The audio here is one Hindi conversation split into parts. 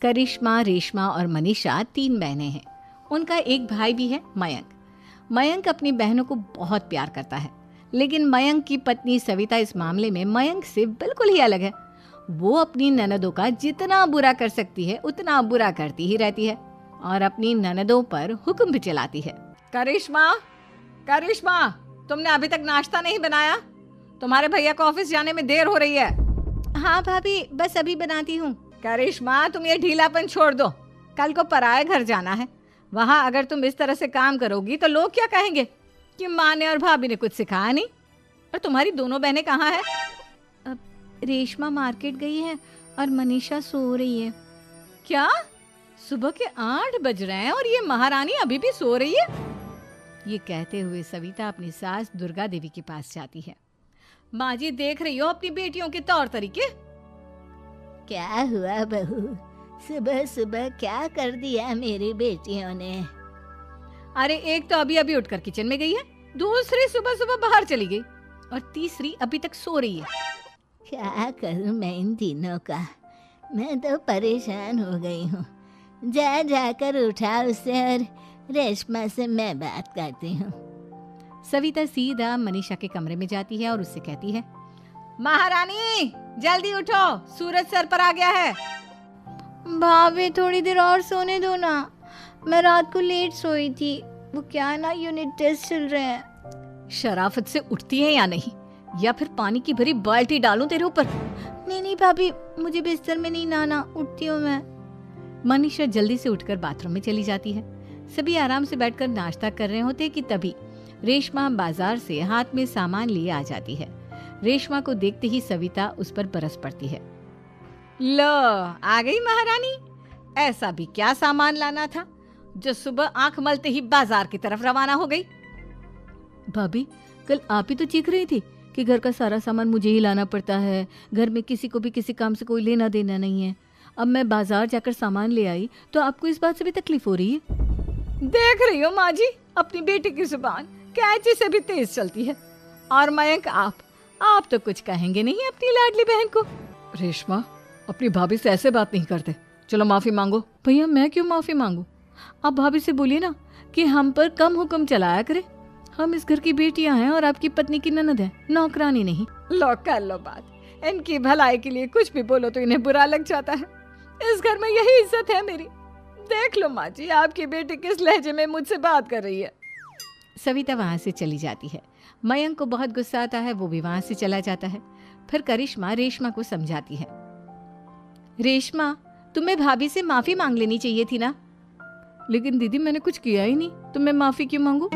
करिश्मा, रेशमा और मनीषा 3 बहनें हैं। उनका एक भाई भी है, मयंक। मयंक अपनी बहनों को बहुत प्यार करता है, लेकिन मयंक की पत्नी सविता इस मामले में मयंक से बिल्कुल ही अलग है। वो अपनी ननदों का जितना बुरा कर सकती है उतना बुरा करती ही रहती है और अपनी ननदों पर हुक्म भी चलाती है। करिश्मा, करिश्मा, तुमने अभी तक नाश्ता नहीं बनाया? तुम्हारे भैया को ऑफिस जाने में देर हो रही है। हाँ भाभी, बस अभी बनाती हूँ। करिश्मा, तुम ये ढीलापन छोड़ दो। कल को पराए घर जाना है। वहाँ अगर तुम इस तरह से काम करोगी तो लोग क्या कहेंगे कि माँ ने और भाभी ने कुछ सिखाया नहीं। और तुम्हारी दोनों बहनें कहाँ हैं? अब रेशमा मार्केट गई है और मनीषा सो रही है। क्या? सुबह के 8 बज रहे हैं और ये महारानी अभी भी सो रही है? ये कहते हुए सविता अपनी सास दुर्गा देवी के पास जाती है। माँ जी, देख रही हो अपनी बेटियों के तौर तरीके? क्या हुआ बहू, सुबह सुबह क्या कर दिया मेरी बेटियों ने? अरे एक तो अभी अभी उठकर किचन में गई है, दूसरी सुबह सुबह बाहर चली गई और तीसरी अभी तक सो रही है। क्या करूं मैं इन तीनों का, मैं तो परेशान हो गई हूँ। जा जाकर उठा उसे और रेशमा से मैं बात करती हूँ। सविता सीधा मनीषा के कमरे में जाती है और उससे कहती है, महारानी जल्दी उठो, सूरज सर पर आ गया है। भाभी थोड़ी देर और सोने दो ना, मैं रात को लेट सोई थी। वो क्या ना, यूनिट टेस्ट चल रहे हैं। शराफत से उठती है या नहीं, या फिर पानी की भरी बाल्टी डालूं तेरे ऊपर? नहीं नहीं भाभी, मुझे बिस्तर में नहीं लाना, उठती हूँ मैं। मनीषा जल्दी से उठकर बाथरूम में चली जाती है। सभी आराम से बैठकर नाश्ता कर रहे होते कि तभी रेशमा बाजार से हाथ में सामान लिए आ जाती है। रेशमा को देखते ही सविता उस पर बरस पड़ती है। लो, आ गई महारानी। ऐसा भी क्या सामान लाना था जो सुबह आंख मलते ही बाजार की तरफ रवाना हो गई? भाभी, कल आप ही तो चीख रही थी कि घर का सारा सामान मुझे ही लाना पड़ता है, घर में किसी को भी किसी काम से कोई लेना देना नहीं है। अब मैं बाजार जाकर सामान ले आई तो आपको इस बात से भी तकलीफ हो रही है? देख रही हो माँ जी, अपनी बेटी की जुबान कैंची से भी तेज चलती है। और मयंक, आप तो कुछ कहेंगे नहीं अपनी लाडली बहन को? रेशमा, अपनी भाभी से ऐसे बात नहीं करते। चलो माफी मांगो। भैया, मैं क्यों माफी मांगू? आप भाभी से बोलिए ना कि हम पर कम हुक्म चलाया करे। हम इस घर की बेटियां हैं और आपकी पत्नी की ननद है, नौकरानी नहीं। लो कर लो बात। इनकी भलाई के लिए कुछ भी बोलो तो इन्हें बुरा लग जाता है। इस घर में यही इज्जत है मेरी। देख लो माँ जी, आपकी बेटी किस लहजे में मुझसे बात कर रही है। सविता वहां से चली जाती है। मयंक को बहुत गुस्सा आता है, वो भी वहां से चला जाता है। फिर करिश्मा रेशमा को समझाती है, रेशमा, तुम्हें भाभी से माफी मांग लेनी चाहिए थी ना। लेकिन दीदी, मैंने कुछ किया ही नहीं, तो मैं माफी क्यों मांगू?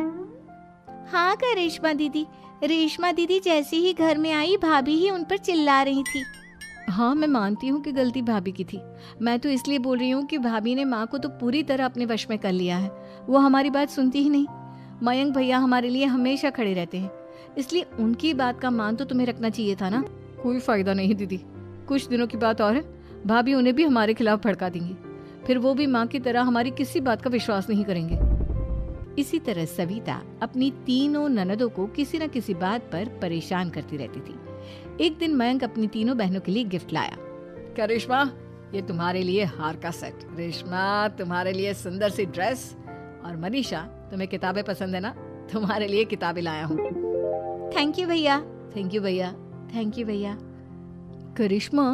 हाँ करिश्मा दीदी, रेशमा दीदी जैसे ही घर में आई भाभी ही उन पर चिल्ला रही थी। हाँ, मैं मानती हूँ कि गलती भाभी की थी। मैं तो इसलिए बोल रही हूँ कि भाभी ने माँ को तो पूरी तरह अपने वश में कर लिया है। वो हमारी बात सुनती ही नहीं। मयंक भैया हमारे लिए हमेशा खड़े रहते हैं, इसलिए उनकी बात का मान तो तुम्हें रखना चाहिए था ना। कोई फायदा नहीं दीदी, कुछ दिनों की बात और है, भाभी उन्हें भी हमारे खिलाफ भड़का देंगी। फिर वो भी माँ की तरह हमारी किसी बात का विश्वास नहीं करेंगे। इसी तरह सविता अपनी तीनों ननदों को किसी न किसी बात पर परेशान करती रहती थी। एक दिन मयंक अपनी तीनों बहनों के लिए गिफ्ट लाया। क्या रेशमा, ये तुम्हारे लिए हार का सेट। रेशमा, तुम्हारे लिए सुंदर सी ड्रेस। और मनीषा, तुम्हें किताबें पसंद है ना, तुम्हारे लिए किताबें लाया हूँ। थैंक यू भैया। थैंक यू भैया। थैंक यू भैया। करिश्मा,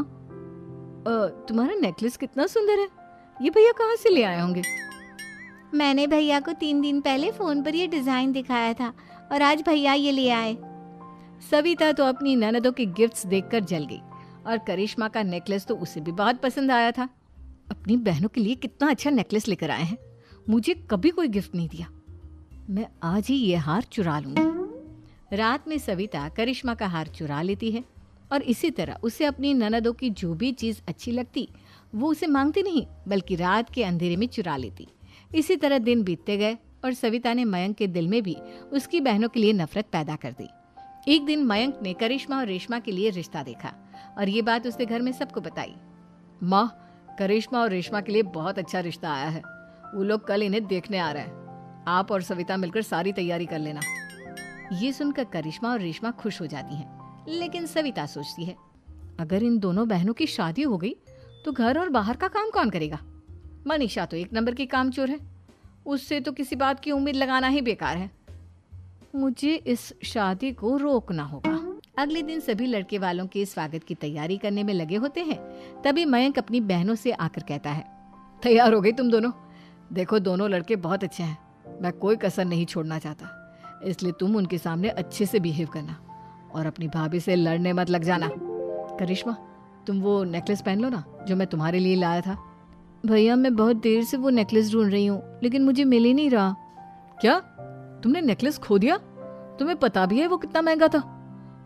तुम्हारा नेकलेस कितना सुंदर है, ये भैया कहाँ से ले आए होंगे? मैंने भैया को 3 दिन पहले फोन पर ये डिजाइन दिखाया था और आज भैया ये ले आए। सविता तो अपनी ननदों के गिफ्ट्स देखकर जल गई और करिश्मा का नेकलेस तो उसे भी बहुत पसंद आया था। अपनी बहनों के लिए कितना अच्छा नेकलेस लेकर आए हैं, मुझे कभी कोई गिफ्ट नहीं दिया। मैं आज ही ये हार चुरा लूंगी। रात में सविता करिश्मा का हार चुरा लेती है और इसी तरह उसे अपनी ननदों की जो भी चीज अच्छी लगती वो उसे मांगती नहीं, बल्कि रात के अंधेरे में चुरा लेती। इसी तरह दिन बीतते गए और सविता ने मयंक के दिल में भी उसकी बहनों के लिए नफरत पैदा कर दी। एक दिन मयंक ने करिश्मा और रेशमा के लिए रिश्ता देखा और ये बात उसने घर में सबको बताई। माँ, करिश्मा और रेशमा के लिए बहुत अच्छा रिश्ता आया है, वो लोग कल इन्हें देखने आ रहे हैं। आप और सविता मिलकर सारी तैयारी कर लेना। ये सुनकर करिश्मा और रेशमा खुश हो जाती हैं, लेकिन सविता सोचती है, अगर इन दोनों बहनों की शादी हो गई तो घर और बाहर का काम कौन करेगा? मनीषा तो एक नंबर की कामचोर है, उससे तो किसी बात की उम्मीद लगाना ही बेकार है। मुझे इस शादी को रोकना होगा। अगले दिन सभी लड़के वालों के स्वागत की तैयारी करने में लगे होते हैं। तभी मयंक अपनी बहनों से आकर कहता है, तैयार हो गई तुम दोनों? देखो दोनों लड़के बहुत अच्छे हैं, मैं कोई कसर नहीं छोड़ना चाहता, इसलिए तुम उनके सामने अच्छे से बिहेव करना और अपनी भाभी से लड़ने मत लग जाना। करिश्मा, तुम वो नेकलेस पहन लो ना जो मैं तुम्हारे लिए लाया था। भैया मैं बहुत देर से वो नेकलेस ढूंढ रही हूँ, लेकिन मुझे मिल ही नहीं रहा। क्या तुमने नेकलेस खो दिया? तुम्हें पता भी है वो कितना महंगा था?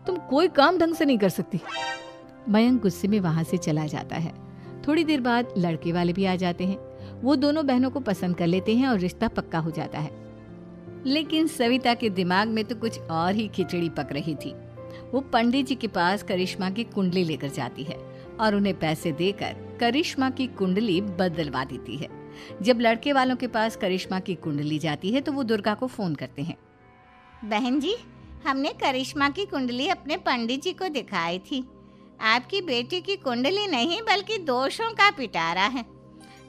तुम कोई काम ढंग से नहीं कर सकती। मयंक गुस्से में वहां से चला जाता है। थोड़ी देर बाद लड़के वाले भी आ जाते हैं। वो दोनों बहनों को पसंद कर लेते हैं और रिश्ता पक्का हो जाता है। लेकिन सविता के दिमाग में तो कुछ और ही खिचड़ी पक रही थी। वो पंडित जी के पास करिश्मा की कुंडली लेकर जाती है और उन्हें पैसे देकर करिश्मा की कुंडली बदलवा देती है। जब लड़के वालों के पास करिश्मा की कुंडली जाती है तो वो दुर्गा को फोन करते हैं। बहन जी, हमने करिश्मा की कुंडली अपने पंडित जी को दिखाई थी। आपकी बेटी की कुंडली नहीं बल्कि दोषों का पिटारा है।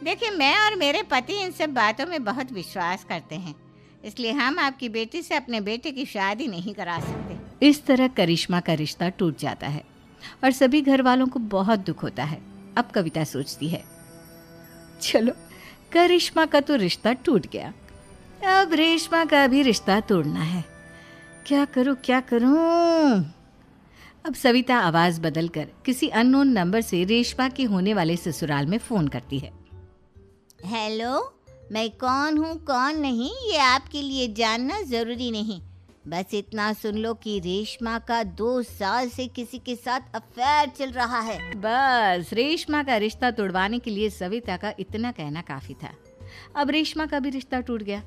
देखिए, मैं और मेरे पति इन सब बातों में बहुत विश्वास करते हैं, इसलिए हम आपकी बेटी से अपने बेटे की शादी नहीं करा सकते। इस तरह करिश्मा का रिश्ता टूट जाता है और सभी घर वालों को बहुत दुख होता है। अब कविता सोचती है, चलो करिश्मा का तो रिश्ता टूट गया, अब रेशमा का भी रिश्ता तोड़ना है। क्या करूं? अब सविता आवाज बदलकर किसी अननोन नंबर से रेशमा के होने वाले ससुराल में फोन करती है। हेलो, मैं कौन हूँ कौन नहीं ये आपके लिए जानना जरूरी नहीं, बस इतना सुन लो कि रेशमा का 2 साल से किसी के साथ अफेयर चल रहा है। बस रेशमा का रिश्ता तोड़वाने के लिए सविता का इतना कहना काफी था। अब रेशमा का भी रिश्ता टूट गया।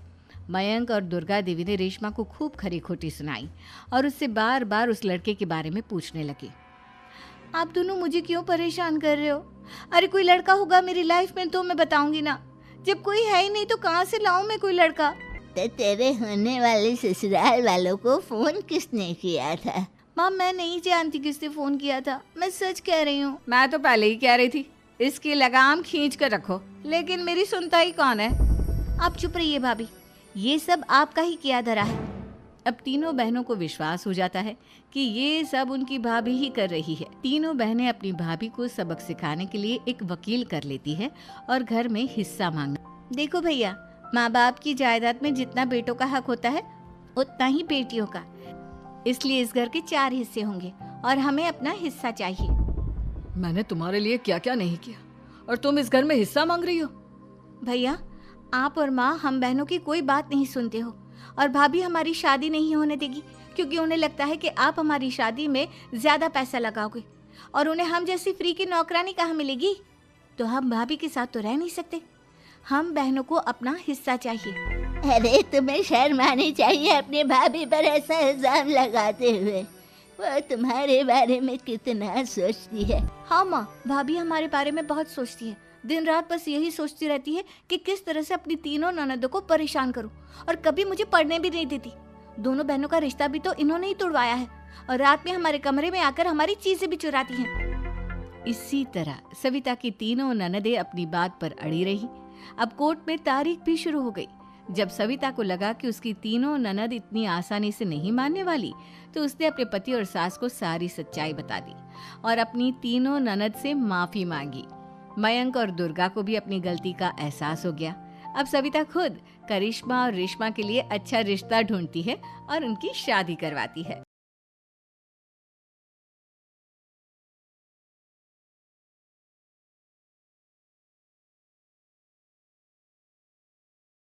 मयंक और दुर्गा देवी ने रेशमा को खूब खरी खोटी सुनाई और उससे बार बार उस लड़के के बारे में पूछने लगी। आप दोनों मुझे क्यों परेशान कर रहे हो? अरे कोई लड़का होगा मेरी लाइफ में तो मैं बताऊंगी ना, जब कोई है ही नहीं तो कहाँ से लाऊं मैं कोई लड़का? तो तेरे होने वाले ससुराल वालों को फोन किसने किया था? माँ, मैं नहीं जानती किसने फोन किया था, मैं सच कह रही हूँ। मैं तो पहले ही कह रही थी इसकी लगाम खींच कर रखो, लेकिन मेरी सुनता ही कौन है। आप चुप रहिए भाभी, ये सब आपका ही किया धरा है। अब तीनों बहनों को विश्वास हो जाता है कि ये सब उनकी भाभी ही कर रही है। तीनों बहनें अपनी भाभी को सबक सिखाने के लिए एक वकील कर लेती है और घर में हिस्सा मांगना। देखो भैया, माँ बाप की जायदाद में जितना बेटों का हक होता है उतना ही बेटियों का, इसलिए इस घर के 4 हिस्से होंगे और हमें अपना हिस्सा चाहिए। मैंने तुम्हारे लिए क्या क्या नहीं किया और तुम इस घर में हिस्सा मांग रही हो? भैया, आप और माँ हम बहनों की कोई बात नहीं सुनते हो और भाभी हमारी शादी नहीं होने देगी क्योंकि उन्हें लगता है कि आप हमारी शादी में ज्यादा पैसा लगाओगे और उन्हें हम जैसी फ्री की नौकरानी कहाँ मिलेगी। तो हम भाभी के साथ तो रह नहीं सकते, हम बहनों को अपना हिस्सा चाहिए। अरे तुम्हें शर्म आनी चाहिए अपने भाभी पर ऐसा इल्जाम लगाते हुए। वो तुम्हारे बारे में कितना सोचती है। हाँ माँ, भाभी हमारे बारे में बहुत सोचती है, दिन रात बस यही सोचती रहती है कि किस तरह से अपनी तीनों ननदों को परेशान करूं और कभी मुझे पढ़ने भी नहीं देती। दोनों बहनों का रिश्ता भी तो इन्होंने ही तोड़वाया है और रात में हमारे कमरे में आकर हमारी चीजें भी चुराती हैं। इसी तरह सविता की तीनों ननदें अपनी बात पर अड़ी रही। अब कोर्ट में तारीख भी शुरू हो गई। जब सविता को लगा कि उसकी तीनों ननद इतनी आसानी से नहीं मानने वाली, तो उसने अपने पति और सास को सारी सच्चाई बता दी और अपनी तीनों ननद से माफी मांगी। मयंक और दुर्गा को भी अपनी गलती का एहसास हो गया। अब सविता खुद करिश्मा और रेशमा के लिए अच्छा रिश्ता ढूंढती है और उनकी शादी करवाती है।